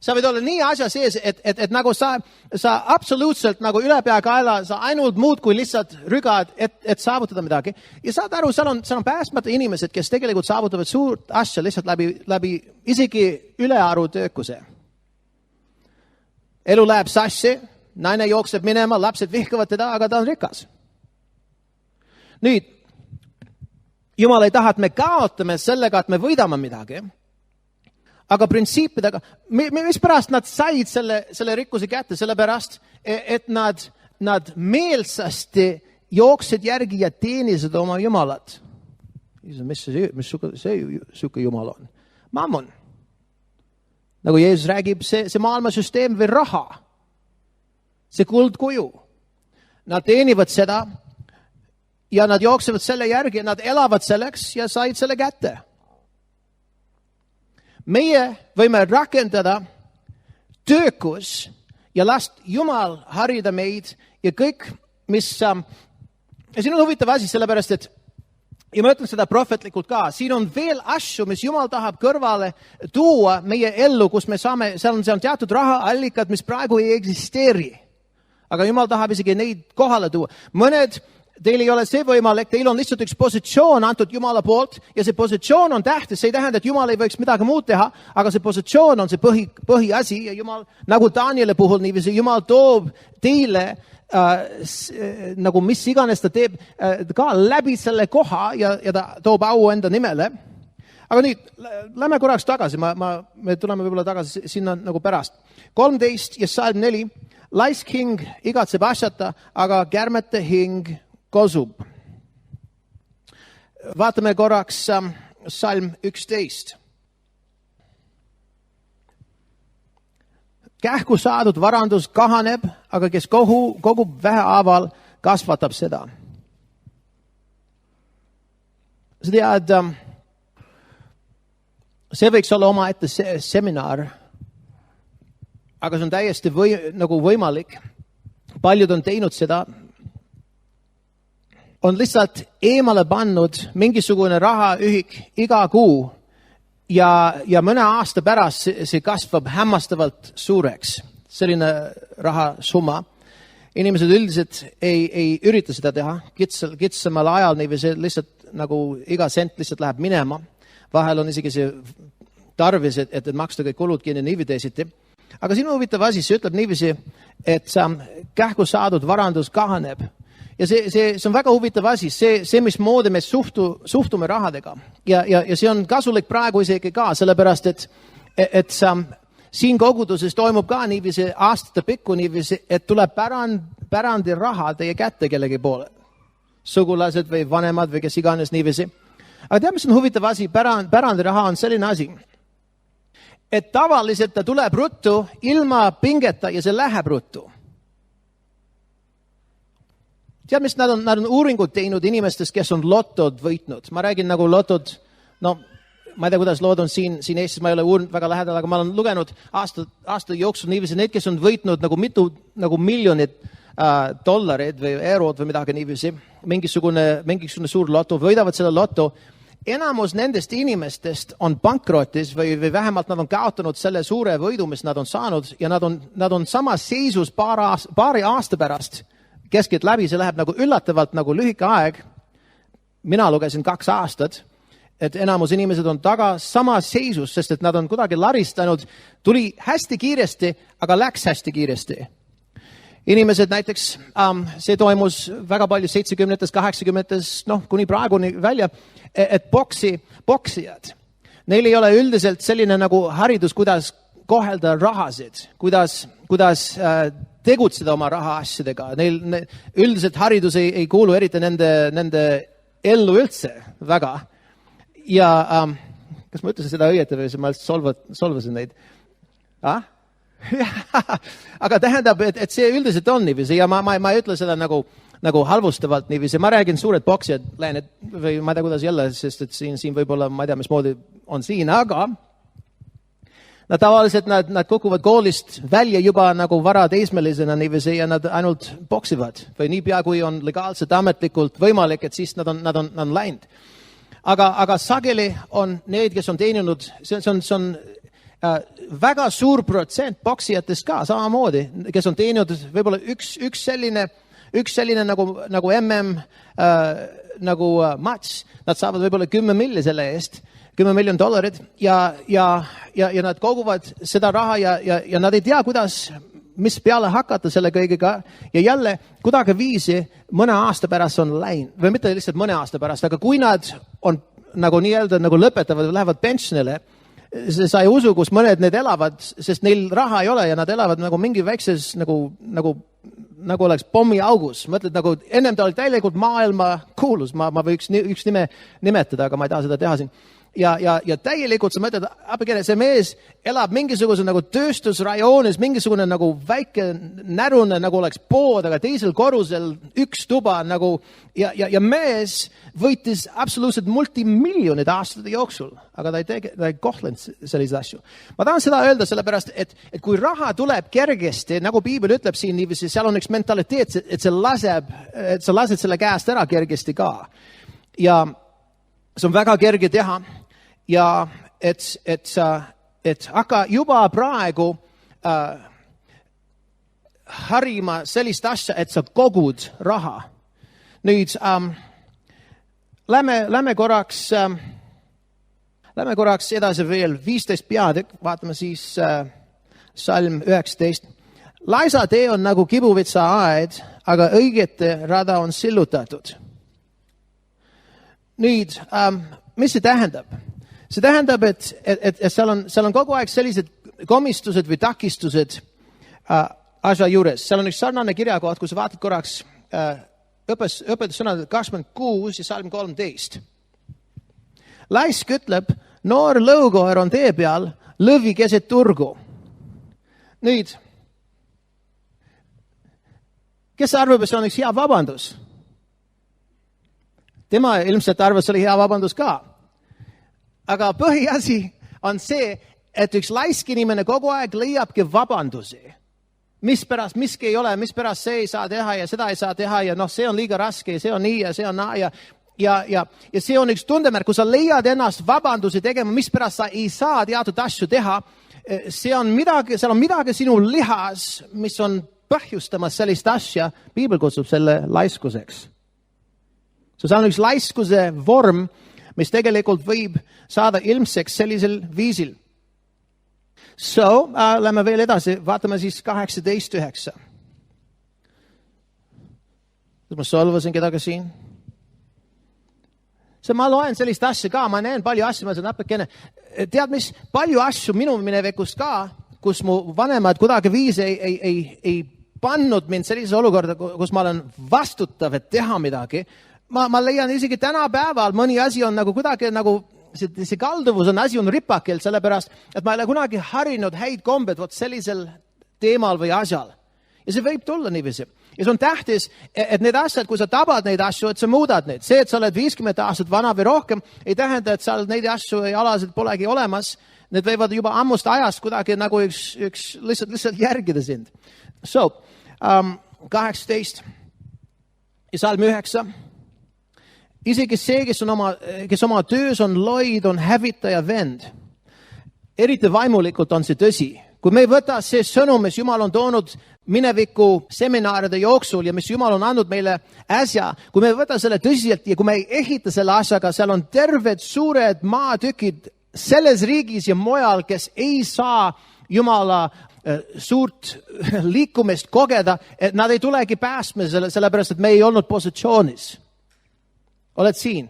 Sa võid olla nii asja sees, et nagu sa absoluutselt nagu üle peakaela, sa ainult muud kui lihtsalt rügad, et saavutada midagi. Ja saad aru, seal on päästmata inimesed, kes tegelikult saavutavad suurt asja lihtsalt läbi isegi ülearu töökuse. Elu läheb sassi, naine jookseb minema, lapsed vihkavad teda, aga ta on rikas. Nüüd, Jumal ei taha, et me kaotame sellega, et me võidame midagi. Aga printsiipidega, mis pärast nad said selle rikkuse kätte, sellepärast, et nad meelsasti jooksid järgi ja teenisid oma Jumalat. Mis see Jumal on? Mammon. Nagu Jeesus räägib, see maailmasüsteem või raha, see kuldkuju. Nad teenivad seda ja nad jooksevad selle järgi ja nad elavad selleks ja said selle kätte. Meie võime rakendada töökus ja last Jumal harida meid ja kõik, mis... Ja siin on huvitav asi, sellepärast, et ja ma ütlen seda prohvetlikult ka, siin on veel asju, mis Jumal tahab kõrvale tuua meie ellu, kus me saame, seal on teatud rahaallikad, mis praegu ei eksisteeri. Aga Jumal tahab isegi neid kohale tuua. Mõned teil ei ole see võimalik, teil on lihtsalt üks positsioon antud Jumala poolt ja see positsioon on tähtis, see ei tähenda, et Jumal ei võiks midagi muud teha, aga see positsioon on see põhiasi ja Jumal, nagu Daniele puhul niiviisi, Jumal toob teile nagu mis iganes ta teeb ka läbi selle koha ja ta toob au enda nimele. Aga nüüd, lähme korraks tagasi, me tuleme võib-olla tagasi sinna nagu pärast. 13 ja salm 4, laisk hing igatseb asjata, aga kärmete hing kosub. Vaatame korraks salm 11. Kähku saadud varandus kahaneb, aga kes kogub vähehaaval, kasvatab seda. Sa tead, see võiks olla omaette seminar, aga see on täiesti nagu võimalik. Paljud on teinud seda. On lihtsalt eemale pannud mingisugune rahaühik iga kuu ja mõne aasta pärast see kasvab hämmastavalt suureks, selline rahasumma. Inimesed üldiselt ei ürita seda teha, kitsamal ajal niiviisi lihtsalt nagu iga sent lihtsalt läheb minema. Vahel on isegi see tarvis, et maksta kõik kulud kinni niivi teisiti. Aga siin on huvitav asi, see ütleb niiviisi, et kähku saadud varandus kahaneb. Ja see on väga huvitav asi, see mismoodi me suhtume rahadega. Ja see on kasulik praegu isegi ka, sellepärast, et siin koguduses toimub ka niiviisi aastate pikku niiviisi, et tuleb pärandi raha teie kätte kellegi poole. Sugulased või vanemad või kes iganes niiviisi. Aga tead, mis on huvitav asi? Pärandiraha on selline asi, et tavaliselt ta tuleb ruttu ilma pingeta ja see läheb ruttu. Tead, mis nad on uuringud teinud inimestest, kes on lotod võitnud. Ma räägin nagu lotod, no ma ei tea, kuidas lood on siin Eestis, ma ei ole uurinud väga lähedal, aga ma olen lugenud aasta jooksul niiviisi need, kes on võitnud nagu mitu miljonit dollareid või eurod või midagi niiviisi, mingisugune suur loto, võidavad selle loto. Enamus nendest inimestest on pankrotis või vähemalt nad on kaotanud selle suure võidu, mis nad on saanud ja nad on samas seisus paari aasta pärast. Keskelt läbi, see läheb nagu üllatavalt nagu lühike aeg. Mina lugesin 2 aastat, et enamus inimesed on taga samas seisus, sest et nad on kuidagi laristanud. Tuli hästi kiiresti, aga läks hästi kiiresti. Inimesed näiteks, see toimus väga palju 70-tes, 80-tes, kuni praeguni välja, et poksijad. Neil ei ole üldiselt selline nagu haridus, kuidas kohelda rahasid, kuidas tegutseda oma rahaasjadega. Neil üldiselt haridus ei kuulu eriti nende ellu üldse väga. Ja kas ma ütlesin seda õieti või ma solvasin neid? Aga tähendab, et see üldiselt on niiviisi ja ma ei ütle seda nagu halvustavalt niiviisi. Ma räägin suured poksijad läinud või ma ei tea, kuidas jälle, sest et siin võib-olla, ma ei tea, mismoodi on siin, aga nad tavaliselt nad kukuvad koolist välja juba nagu vara teismelisena niiviisi ja nad ainult poksivad või niipea, kui on legaalselt ametlikult võimalik, et siis nad on läinud. Aga sageli on need, kes on teeninud, see on väga suur protsent poksijatest ka samamoodi, kes on teeninud võib-olla üks selline nagu MM nagu match, nad saavad võib-olla 10 miljonit selle eest, $10 miljonit ja nad koguvad seda raha ja nad ei tea, mis peale hakata selle kõigega ja jälle kuidagi viisi mõne aasta pärast on läinud või mitte lihtsalt mõne aasta pärast, aga kui nad on nagu nii-öelda nagu lõpetavad või lähevad pensionile, sa ei usu, kus mõned need elavad, sest neil raha ei ole ja nad elavad nagu mingi väikses nagu oleks pommiaugus. Mõtled nagu ennem ta oli täielikult maailma kuulus, ma võiks üks nime nimetada, aga ma ei taha seda teha siin. Ja täielikult sa mõtled, see mees elab mingisuguse nagu tööstusrajoonis, mingisugune nagu väike närune, nagu oleks pood, aga teisel korrusel üks tuba nagu, ja mees võitis absoluutselt multimiljonid aastate jooksul, aga ta ei kohlenud selliseid asju. Ma tahan seda öelda sellepärast, et kui raha tuleb kergesti, nagu Piibel ütleb siin niiviisi, seal on üks mentaliteet, et sa lased selle käest ära kergesti ka. Ja see on väga kerge teha. Ja et hakka juba praegu harima sellist asja, et sa kogud raha. Nüüd lähme korraks edasi veel 15 peatükk, vaatame siis salm 19. Laisa tee on nagu kibuvitsa aed, aga õigete rada on sillutatud. Nüüd, mis see tähendab? See tähendab, et seal on kogu aeg sellised komistused või takistused asja juures. Seal on üks sarnane kirjakoht, kui sa vaatad korraks õpetussõnad 26 ja salm 13. Laisk ütleb, noor lõukoer on tee peal, lõvi keset turgu. Nüüd, kes arvab, et see on üks hea vabandus? Tema ilmselt arvas, see oli hea vabandus ka. Aga põhiasi on see, et üks laisk inimene kogu aeg leiabki vabandusi. Mispärast miski ei ole, mispärast see ei saa teha ja seda ei saa teha ja see on liiga raske ja see on nii ja see on naa ja ja see on üks tundemärk, kui sa leiad ennast vabandusi tegema, mispärast sa ei saa teatud asju teha, seal on midagi sinu lihas, mis on põhjustamas sellist asja, Piibel kutsub selle laiskuseks. See on üks laiskuse vorm, mis tegelikult võib saada ilmseks sellisel viisil. Lähme veel edasi, vaatame siis 18:9. Ma solvasin kedagi siin. Ma loen sellist asja ka, ma näen palju asju, ma saan natukene. Tead mis, palju asju minu minevikust ka, kus mu vanemad kuidagi viis ei pannud mind sellise olukorda, kus ma olen vastutav, et teha midagi. Ma leian isegi tänapäeval mõni asi on nagu kuidagi nagu see kalduvus on asi on ripakelt, sellepärast, et ma ei ole kunagi harinud häid kombed vot sellisel teemal või asjal. Ja see võib tulla niiviisi. Ja see on tähtis, et need asjad, kui sa tabad neid asju, et sa muudad neid. See, et sa oled 50 aastat vana või rohkem, ei tähenda, et sa neid asju ei alaselt polegi olemas. Need võivad juba ammust ajast kuidagi nagu üks lihtsalt järgida sind. 18 ja salm 9. Isegi see, kes oma töös on loid, on hävitaja vend. Eriti vaimulikult on see tõsi. Kui me ei võta see sõnum, mis Jumal on toonud mineviku seminaaride jooksul ja mis Jumal on andnud meile äsja, kui me ei võta selle tõsiselt ja kui me ei ehita selle asjaga, seal on terved suured maatükid selles riigis ja mujal, kes ei saa Jumala suurt liikumist kogeda, et nad ei tulegi päästme sellepärast, et me ei olnud positsioonis. Oled siin?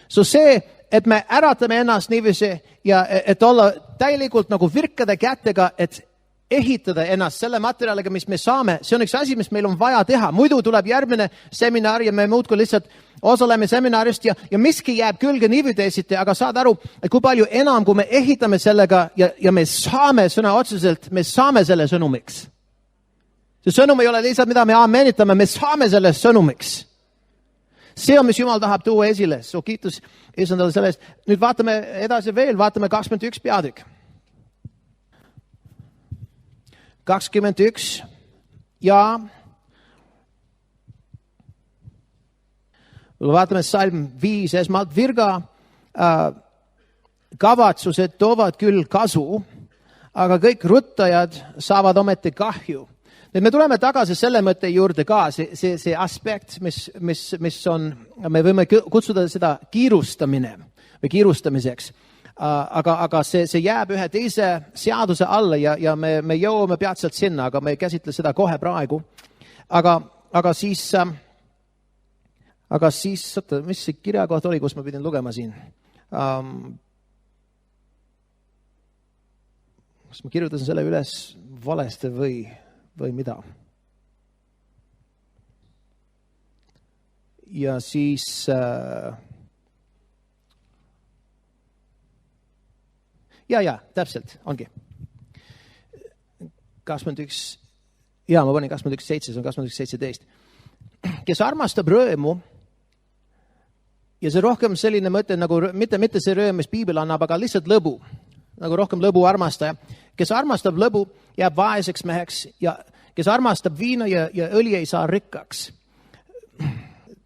See, et me äratame ennast niiviisi ja et olla täielikult nagu virkade kätega, et ehitada ennast selle materjaliga, mis me saame, see on üks asi, mis meil on vaja teha. Muidu tuleb järgmine seminar ja me muudkui lihtsalt osaleme seminarist ja miski jääb külge niiviisi, aga saad aru, et kui palju enam, kui me ehitame sellega ja me saame sõna otseselt, me saame selle sõnumiks. See sõnum ei ole lihtsalt, mida me amenitame, me saame selle sõnumiks. See on, mis Jumal tahab tuua esile. Kiitus Isandale sellest. Nüüd vaatame edasi veel, vaatame 21 peatükk. 21 ja vaatame salm 5. Esmalt virga kavatsused toovad küll kasu, aga kõik ruttajad saavad ometi kahju. Nüüd me tuleme tagasi selle mõtte juurde ka, see aspekt, mis on, me võime kutsuda seda kiirustamine või kiirustamiseks, aga see jääb ühe teise seaduse alla ja me jõuame peatselt sinna, aga me ei käsitle seda kohe praegu. Aga siis, mis see kirjakoht oli, kus ma pidin lugema siin? Kas ma kirjutasin selle üles valesti või mida. Ja siis täpselt, ongi. 21, ma panin 21.7, see on 21.17. Kes armastab rõõmu, ja see rohkem selline mõte, nagu mitte see rõõm, mis Piibel annab, aga lihtsalt lõbu, nagu rohkem lõbu armastaja. Kes armastab lõbu, jääb vaeseks meheks ja kes armastab viina ja õli ei saa rikkaks.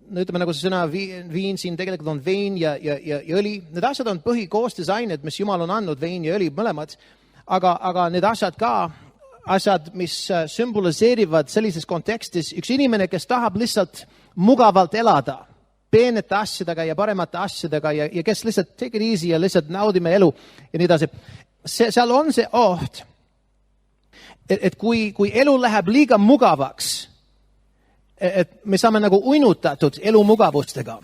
No ütleme nagu see sõna viin siin tegelikult on vein ja õli. Need asjad on põhikoostisained, mis Jumal on andnud, vein ja õli mõlemad. Aga need asjad, mis sümboliseerivad sellises kontekstis, üks inimene, kes tahab lihtsalt mugavalt elada, peenete asjadega ja paremate asjadega ja kes lihtsalt take it easy ja lihtsalt naudime elu ja nii edasi. Seal on see oht, et kui elu läheb liiga mugavaks, et me saame nagu uinutatud elu mugavustega.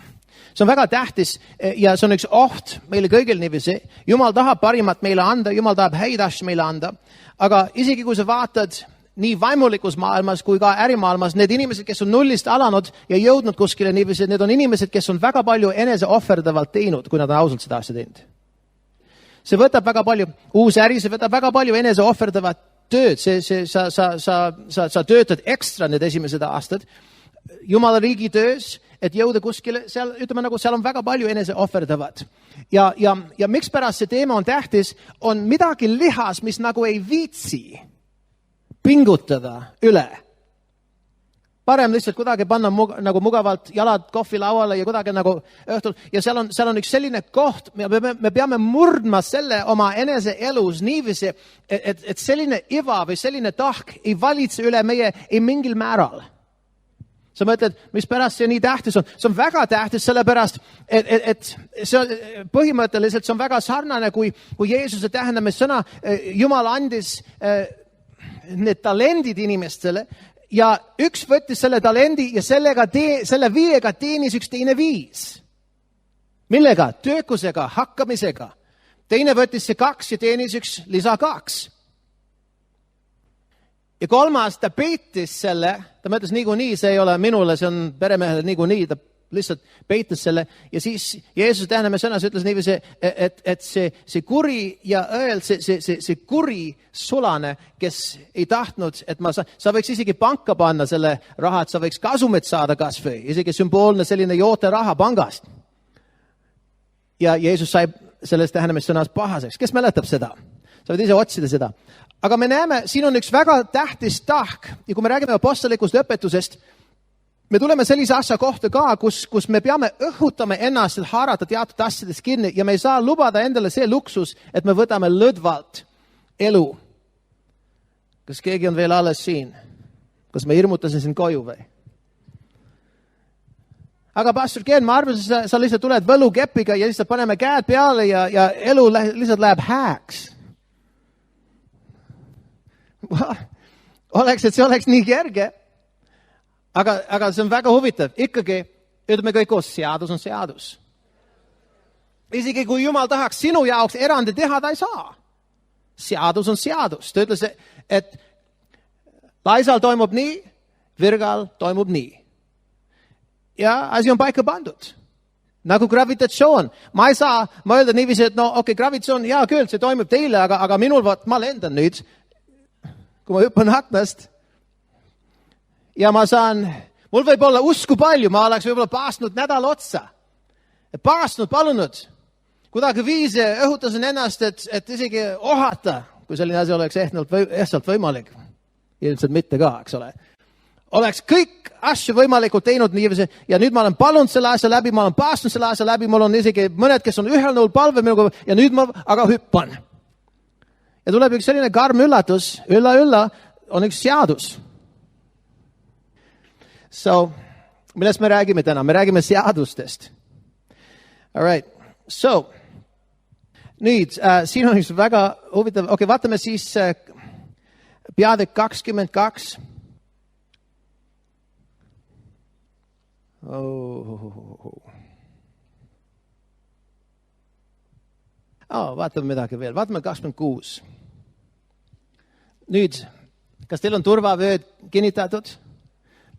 See on väga tähtis ja see on üks oht meile kõigil niiviisi. Jumal tahab parimat meile anda, Jumal tahab häid asju meile anda, aga isegi kui sa vaatad nii vaimulikus maailmas kui ka ärimaailmas, need inimesed, kes on nullist alanud ja jõudnud kuskile niiviisi, need on inimesed, kes on väga palju eneseohverdavalt teinud, kui nad on ausalt seda asja teinud. See võtab väga palju uus äri, see võtab väga palju eneseohverdavat tööd, sa töötad ekstra need esimesed aastad Jumala riigi töös, et jõuda kuskile, seal, ütleme nagu seal on väga palju eneseohverdavat. Ja mikspärast see teema on tähtis, on midagi lihas, mis nagu ei viitsi pingutada üle. Parem lihtsalt kuidagi panna nagu mugavalt jalad kohvilauale ja kuidagi nagu õhtul. Ja seal on üks selline koht, me peame murdma selle oma enese elus niiviisi, et selline iva või selline tahk ei valitse üle meie ei mingil määral. Sa mõtled, mis pärast see nii tähtis on? See on väga tähtis sellepärast, et see on, põhimõtteliselt see on väga sarnane, kui Jeesuse tähendame sõna, Jumal andis need talendid inimestele ja üks võttis selle talendi ja selle viiega teenis üks teine viis. Millega? Töökusega, hakkamisega. Teine võttis see 2 ja teenis üks lisa 2. Ja kolmas, ta peitis selle, ta mõtles niikuinii, see ei ole minule, see on peremehele niikuinii, ta lihtsalt peitis selle ja siis Jeesus tähendame sõnas ütles niiviisi, et see kuri ja õel, see kuri sulane, kes ei tahtnud, et sa võiks isegi panka panna selle raha, et sa võiks kasumit saada kas või, isegi sümboolne selline joote raha pangast. Ja Jeesus sai sellest tähendamist sõnas pahaseks. Kes mäletab seda? Sa võid ise otsida seda. Aga me näeme, siin on üks väga tähtis tahk ja kui me räägime apostlikust õpetusest, me tuleme sellise asja kohta ka, kus me peame õhutama ennast, et haarata teatud asjadest kinni ja me ei saa lubada endale see luksus, et me võtame lõdvalt elu. Kas keegi on veel alles siin? Kas me hirmutasin sind koju või? Aga pastor Ken, ma arvan, sa lihtsalt tuled võlukepiga ja lihtsalt paneme käed peale ja elu lihtsalt läheb hääks. Oleks, et see oleks nii kerge. Aga see on väga huvitav. Ikkagi, ütleme kõik koos, seadus on seadus. Isegi kui Jumal tahaks sinu jaoks erandi teha, ta ei saa. Seadus on seadus. Ta ütles, et Laisal toimub nii, Virgal toimub nii. Ja asi on paika pandud. Nagu gravitatsioon. Ma ei saa mõelda niiviisi, et gravitatsioon, hea küll, see toimub teile, aga minul, ma lendan nüüd. Kui ma hüppan aknast ja ma saan, mul võib olla usku palju, ma oleks võib-olla paastnud nädal otsa. Paastnud, palunud. Kuidagi viise õhutasin ennast, et isegi ohata, kui selline asi oleks ehtsalt võimalik. Ilmselt mitte ka, eks ole. Oleks kõik asju võimalikult teinud niiviisi ja nüüd ma olen palunud selle asja läbi, ma olen paastnud selle asja läbi, mul on isegi mõned, kes on ühel nõul palve minuga ja nüüd ma aga hüppan. Ja tuleb üks selline karm üllatus, ülla, on üks seadus. So, millest me räägime täna? Me räägime seadustest. All right. So, nüüd, siin on üks väga huvitav, vaatame siis peatükk 22. Vaatame midagi veel. Vaatame 26. Nüüd, kas teil on turvavööd kinnitatud?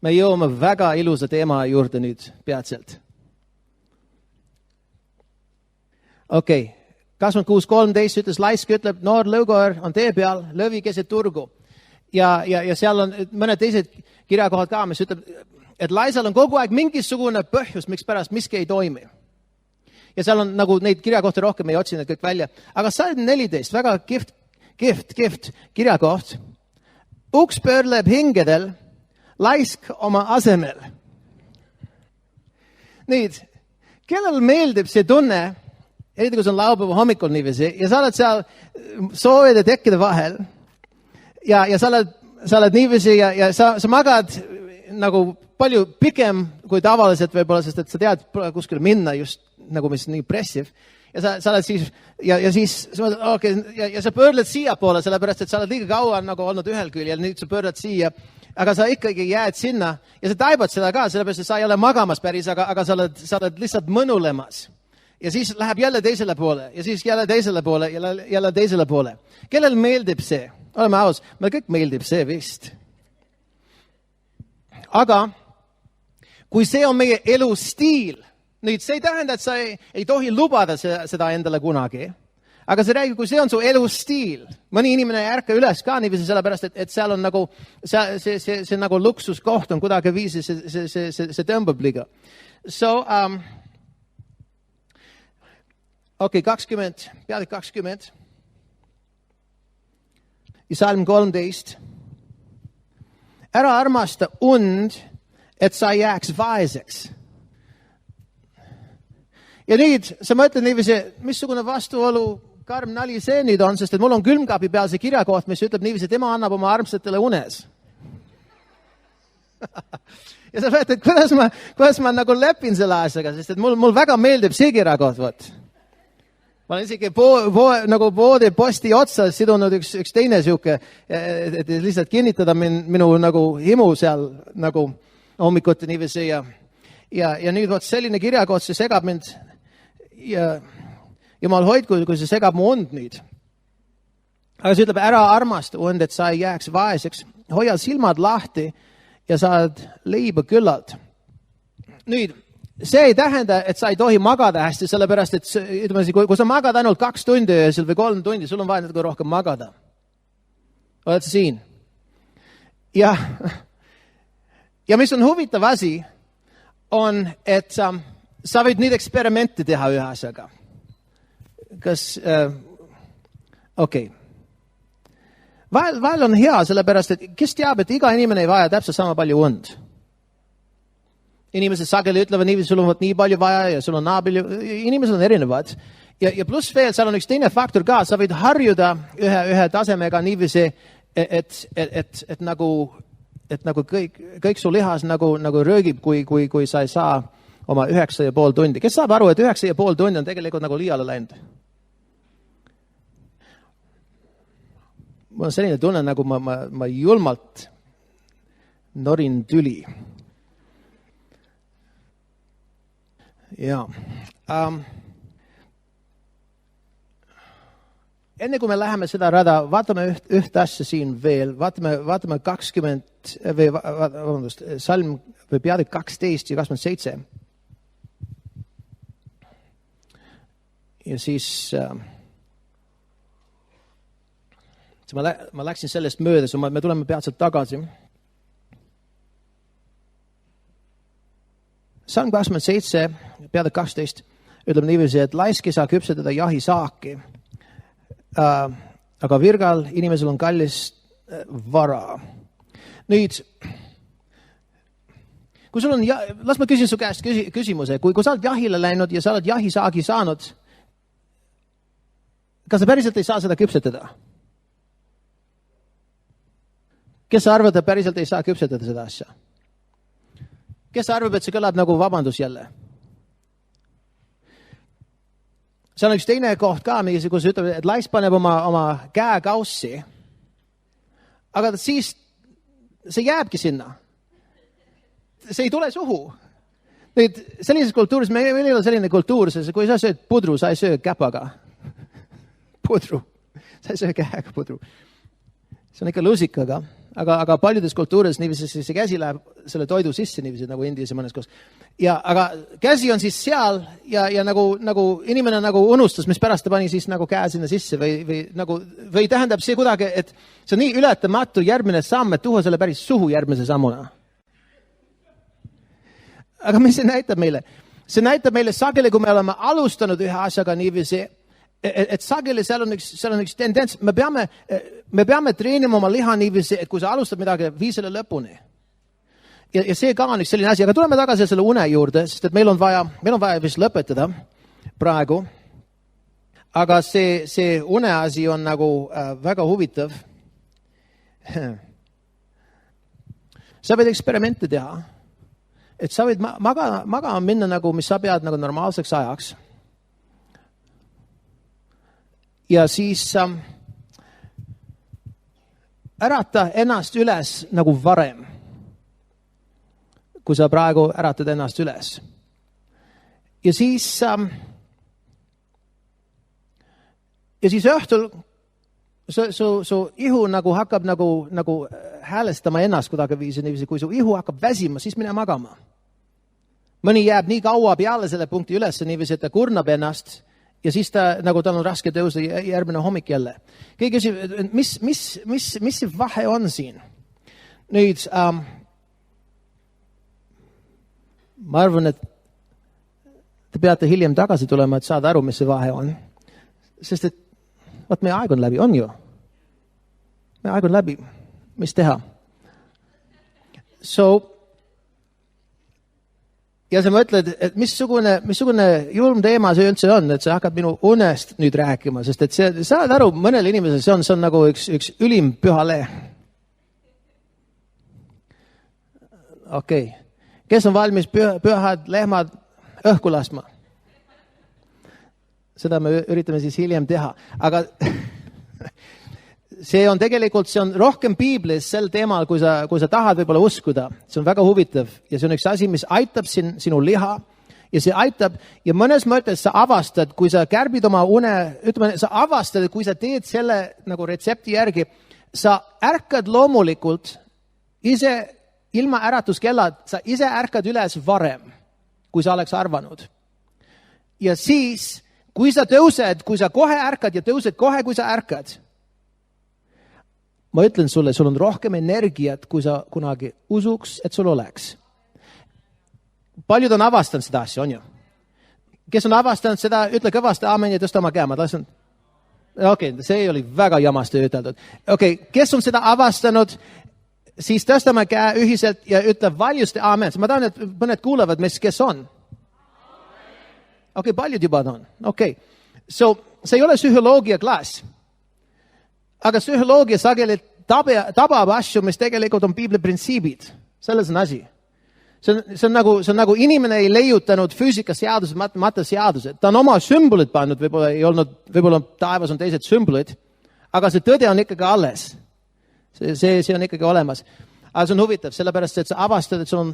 Me jõuame väga ilusa teema juurde nüüd peatselt. 26.13 ütles Laisk, ütleb, noor lõugoer on tee peal, lõvi keset turgu. Ja seal on mõned teised kirjakohad ka, mis ütleb, et Laisal on kogu aeg mingisugune põhjus, miks pärast miski ei toimi. Ja seal on nagu neid kirjakohti rohkem, ei otsi need kõik välja. Aga salm 14, väga kihvt kirjakoht. Uks pöörleb hingedel, Laisk oma asemel. Nüüd, kellel meeldib see tunne, eriti kui see on laupäeva hommikul niiviisi, ja sa oled seal soovide tekkide vahel, ja sa oled niiviisi, ja sa magad nagu palju pikem kui tavaliselt võib-olla, sest et sa tead kuskil minna just nagu mis nii pressiv. Ja sa oled siis, ja siis ja sa pöörled siia poole, sellepärast, et sa oled liiga kaua nagu olnud ühel küljel, nüüd sa pöörled siia, aga sa ikkagi jääd sinna ja sa taibad seda ka, sellepärast, et sa ei ole magamas päris, aga sa oled lihtsalt mõnulemas. Ja siis läheb jälle teisele poole ja siis jälle teisele poole ja jälle teisele poole. Kellel meeldib see? Oleme aus, meil kõik meeldib see vist. Aga kui see on meie elustiil, nüüd see ei tähenda, et sa ei tohi lubada seda endale kunagi. Aga see räägib, kui see on su elustiil. Mõni inimene ei ärka üles ka niiviisi sellepärast, et seal on nagu, see nagu luksuskoht on kuidagi viisi, see tõmbab liiga. So, 20, peatükk 20. Ja salm 13. Ära armasta und et sa ei jääks vaeseks. Ja nüüd sa mõtled niiviisi, missugune vastuolu karm nali see nüüd on, sest et mul on külmkaabi peal see kirjakoht, mis ütleb niiviisi, tema annab oma armsatele unes. Ja sa mõtled, kuidas ma nagu lepin selle asjaga, sest et mul väga meeldib see kirjakoht, võt. Ma olen isegi nagu poodi otsa sidunud üks teine siuke, et lihtsalt kinnitada minu nagu himu seal nagu hommikuti niiviisi ja nüüd võt selline kirjakoht, see segab mind ja jumal hoidku, kui see segab mu und nüüd. Aga see ütleb, ära armasta und, et sa ei jääks vaeseks, hoia silmad lahti ja saad leiba küllalt. Nüüd, see ei tähenda, et sa ei tohi magada hästi, sellepärast, et ütleme, kui sa magad ainult 2 tundi öösel või 3 tundi, sul on vaja natuke rohkem magada. Oled sa siin? Ja mis on huvitav asi, on, et sa võid nüüd eksperimente teha ühe asjaga. Kas, okei. Vahel on hea, sellepärast, et kes teab, et iga inimene ei vaja täpselt sama palju und. Inimesed sageli ütlevad niiviisi, sul on nii palju vaja ja sul on naa palju. Inimesed on erinevad. Ja pluss veel, seal on üks teine faktor ka. Sa võid harjuda ühe tasemega niiviisi, et nagu kõik su lihas nagu röögib, kui sa ei saa oma 9,5 tundi. Kes saab aru, et 9,5 tundi on tegelikult nagu liiale läinud? Mul on selline tunne, nagu ma julmalt norin tüli. Ja. Enne kui me läheme seda rada, vaatame üht asja siin veel. Vaatame 20, salm või peatükk 12 ja 27. Ja siis ma läksin sellest mööda, me tuleme peatselt tagasi. Salm 27, peatükk 12, ütleb niiviisi, et laisk ei saa küpsetada jahisaaki, aga virgal inimesel on kallis vara. Nüüd, kui sul on, las ma küsin su käest küsimuse, kui sa oled jahile läinud ja sa oled jahisaagi saanud, kas sa päriselt ei saa seda küpsetada? Kes arvab, et päriselt ei saa küpsetada seda asja? Kes arvab, et see kõlab nagu vabandus jälle? See on üks teine koht ka, kus ütleb, et laisk paneb oma käekaussi, aga siis see jääbki sinna. See ei tule suhu. Nüüd, sellises kultuuris, meil ei ole selline kultuur, kui sa sööd pudru, sa ei söö käpaga. Pudru. Sa ei söö käega pudru. See on ikka lusikaga. Aga paljudes kultuurides niiviisi see käsi läheb selle toidu sisse niiviisi nagu Indias ja mõnes kohas. Aga käsi on siis seal ja nagu inimene nagu unustas, mis pärast ta pani siis nagu käe sinna sisse või tähendab see kuidagi, et see on nii ületamatu järgmine samm, et tuua selle päris suhu järgmise sammuna. Aga mis see näitab meile? See näitab meile sageli, kui me oleme alustanud ühe asjaga niiviisi, et sageli seal on üks tendents, me peame treenima oma liha niiviisi, et kui sa alustad midagi, vii selle lõpuni. Ja see ka on üks selline asi, aga tuleme tagasi selle une juurde, sest et meil on vaja vist lõpetada praegu. Aga see une asi on nagu väga huvitav. Sa võid eksperimente teha, et sa võid magama minna nagu, mis sa pead nagu normaalseks ajaks. Ja siis ärata ennast üles nagu varem, kui sa praegu äratad ennast üles. Ja siis õhtul su ihu nagu hakkab nagu häälestama ennast kuidagi viisi, kui su ihu hakkab väsima, siis mine magama. Mõni jääb nii kaua peale selle punkti üles, niiviisi, et ta kurnab ennast, ja siis tal on raske tõusta järgmine hommik jälle. Keegi küsib, mis see vahe on siin? Nüüd, ma arvan, et te peate hiljem tagasi tulema, et saada aru, mis see vahe on. Sest et, meie aeg on läbi, on ju? Meie aeg on läbi. Mis teha? So, ja sa mõtled, et missugune julm teema see üldse on, et sa hakkad minu unest nüüd rääkima, sest et see, saad aru, mõnele inimesele see on nagu üks ülim pühale. Okei. Kes on valmis pühad lehmad õhku laskma? Seda me üritame siis hiljem teha, aga see on rohkem Piiblis sel teemal, kui sa tahad võib-olla uskuda. See on väga huvitav ja see on üks asi, mis aitab sinu liha ja see aitab ja mõnes mõttes sa avastad, kui sa kärbid oma une, ütleme, sa avastad, kui sa teed selle nagu retsepti järgi, sa ärkad loomulikult ise ilma äratuskellad, sa ise ärkad üles varem, kui sa oleks arvanud. Ja siis, kui sa tõused, kui sa kohe ärkad ja tõused kohe, kui sa ärkad, ma ütlen sulle, sul on rohkem energiat, kui sa kunagi usuks, et sul oleks. Paljud on avastanud seda asja, on ju? Kes on avastanud seda, ütle kõvasti aamen ja tõsta oma käe. Okei, see oli väga jamasti üteldud. Okei, kes on seda avastanud, siis tõstame käe ühiselt ja ütle valjusti aamen. Ma tahan, et mõned kuulevad, kes on. Okei, paljud juba on. Okei. So, see ei ole psühholoogia klaas. Aga psühholoogia sageli tabab asju, mis tegelikult on Piibli printsiibid. Selles on asi. See on nagu inimene ei leiutanud füüsikaseadused, matemaatiaseadused. Ta on oma sümbolid pannud, võib-olla taevas on teised sümbolid, aga see tõde on ikkagi alles. See on ikkagi olemas. Aga see on huvitav, sellepärast, et sa avastad, et sul on,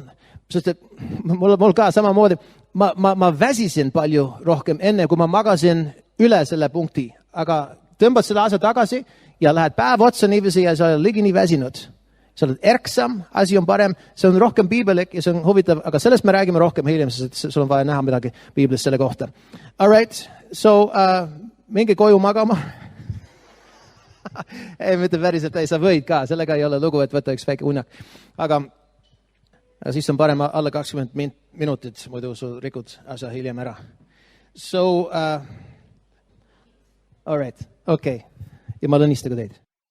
sest et mul ka samamoodi, ma väsisin palju rohkem enne, kui ma magasin üle selle punkti, aga tõmbad selle asja tagasi ja lähed päev otsa niiviisi ja sa oled ligi nii väsinud. Sa oled erksam, asi on parem, see on rohkem piibelik ja see on huvitav, aga sellest me räägime rohkem hiljem, sest sul on vaja näha midagi Piiblist selle kohta. All right, so minge koju magama. Ei, mitte päriselt, ei, sa võid ka, sellega ei ole lugu, et võtta üks väike unak. Aga siis on parem alla 20 minutit, muidu sul rikud asja hiljem ära. So, all right, okei. Ja ma õnnistagu teid.